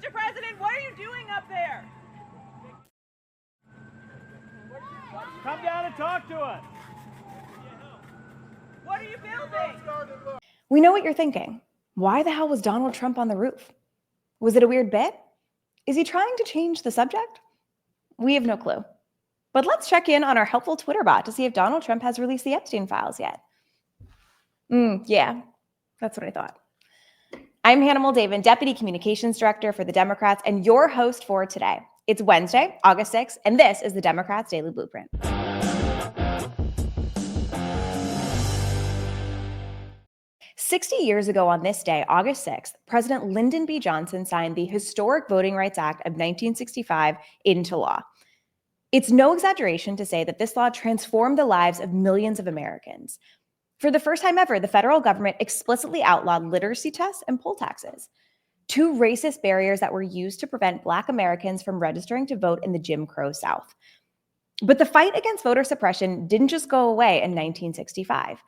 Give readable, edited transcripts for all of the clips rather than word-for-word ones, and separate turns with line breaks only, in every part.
Mr. President, what are you doing up there?
Come down and talk to us.
What are you building?
We know what you're thinking. Why the hell was Donald Trump on the roof? Was it a weird bit? Is he trying to change the subject? We have no clue. But let's check in on our helpful Twitter bot to see if Donald Trump has released the Epstein files yet. Yeah, that's what I thought. I'm Hannah Moldavan, Deputy Communications Director for the Democrats, and your host for today. It's Wednesday, August 6th, and this is the Democrats' Daily Blueprint. "60 years ago on this day, August 6th, President Lyndon B. Johnson signed the historic Voting Rights Act of 1965 into law. It's no exaggeration to say that this law transformed the lives of millions of Americans. For the first time ever, the federal government explicitly outlawed literacy tests and poll taxes, two racist barriers that were used to prevent Black Americans from registering to vote in the Jim Crow South. But the fight against voter suppression didn't just go away in 1965.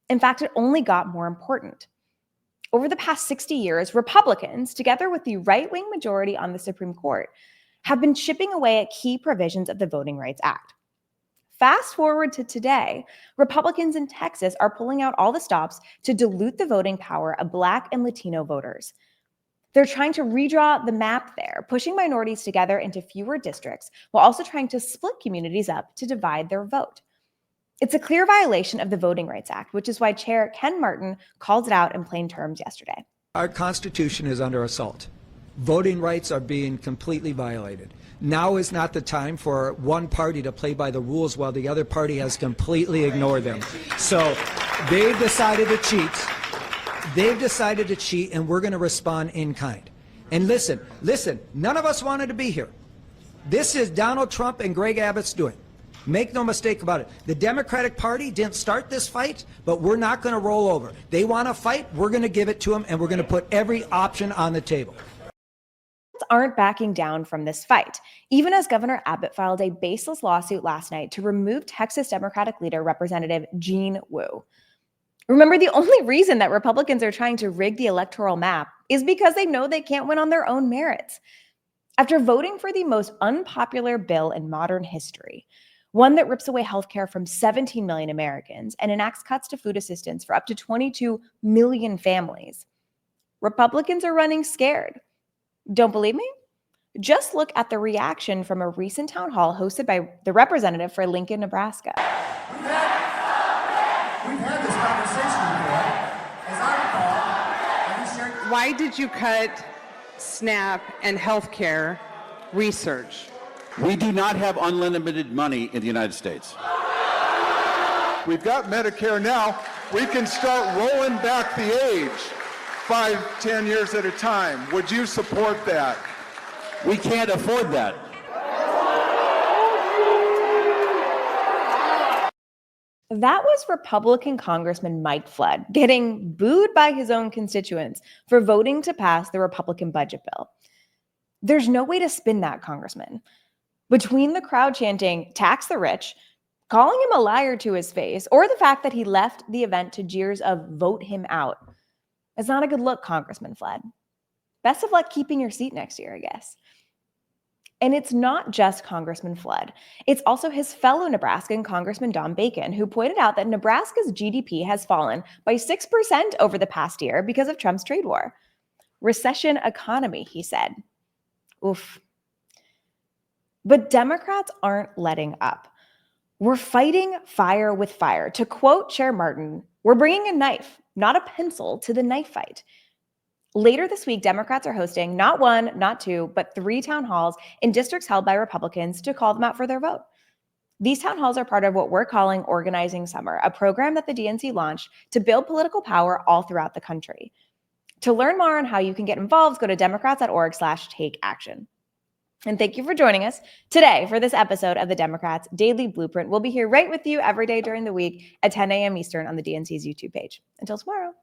In fact, it only got more important. Over the past 60 years, Republicans, together with the right-wing majority on the Supreme Court, have been chipping away at key provisions of the Voting Rights Act. Fast forward to today, Republicans in Texas are pulling out all the stops to dilute the voting power of Black and Latino voters. They're trying to redraw the map there, pushing minorities together into fewer districts, while also trying to split communities up to divide their vote. It's a clear violation of the Voting Rights Act, which is why Chair Ken Martin called it out in plain terms yesterday.
Our Constitution is under assault. Voting rights are being completely violated. Now is not the time for one party to play by the rules while the other party has completely ignored them. So they've decided to cheat. They've decided to cheat, and we're going to respond in kind. And listen, none of us wanted to be here. This is Donald Trump and Greg Abbott's doing. Make no mistake about it. The Democratic Party didn't start this fight, but we're not going to roll over. They want to fight, we're going to give it to them, and we're going to put every option on the table.
Aren't backing down from this fight, even as Governor Abbott filed a baseless lawsuit last night to remove Texas Democratic leader Representative Jean Wu. Remember, the only reason that Republicans are trying to rig the electoral map is because they know they can't win on their own merits. After voting for the most unpopular bill in modern history, one that rips away healthcare from 17 million Americans and enacts cuts to food assistance for up to 22 million families, Republicans are running scared. Don't believe me? Just look at the reaction from a recent town hall hosted by the representative for Lincoln, Nebraska.
We've had this conversation before. As I recall,
why did you cut SNAP and healthcare research?
We do not have unlimited money in the United States.
We've got Medicare now. We can start rolling back the age 5, 10 years at a time. Would you support that?
We can't afford that.
That was Republican Congressman Mike Flood getting booed by his own constituents for voting to pass the Republican budget bill. There's no way to spin that, Congressman. Between the crowd chanting, "Tax the rich," calling him a liar to his face, or the fact that he left the event to jeers of "vote him out," it's not a good look, Congressman Flood. Best of luck keeping your seat next year, I guess. And it's not just Congressman Flood. It's also his fellow Nebraskan, Congressman Don Bacon, who pointed out that Nebraska's GDP has fallen by 6% over the past year because of Trump's trade war. Recession economy, he said. Oof. But Democrats aren't letting up. We're fighting fire with fire. To quote Chair Martin, we're bringing a knife, not a pencil, to the knife fight. Later this week, Democrats are hosting not one, not two, but 3 town halls in districts held by Republicans to call them out for their vote. These town halls are part of what we're calling Organizing Summer, a program that the DNC launched to build political power all throughout the country. To learn more on how you can get involved, go to democrats.org/takeaction. And thank you for joining us today for this episode of the Democrats Daily Blueprint. We'll be here right with you every day during the week at 10 a.m. Eastern on the DNC's YouTube page. Until tomorrow.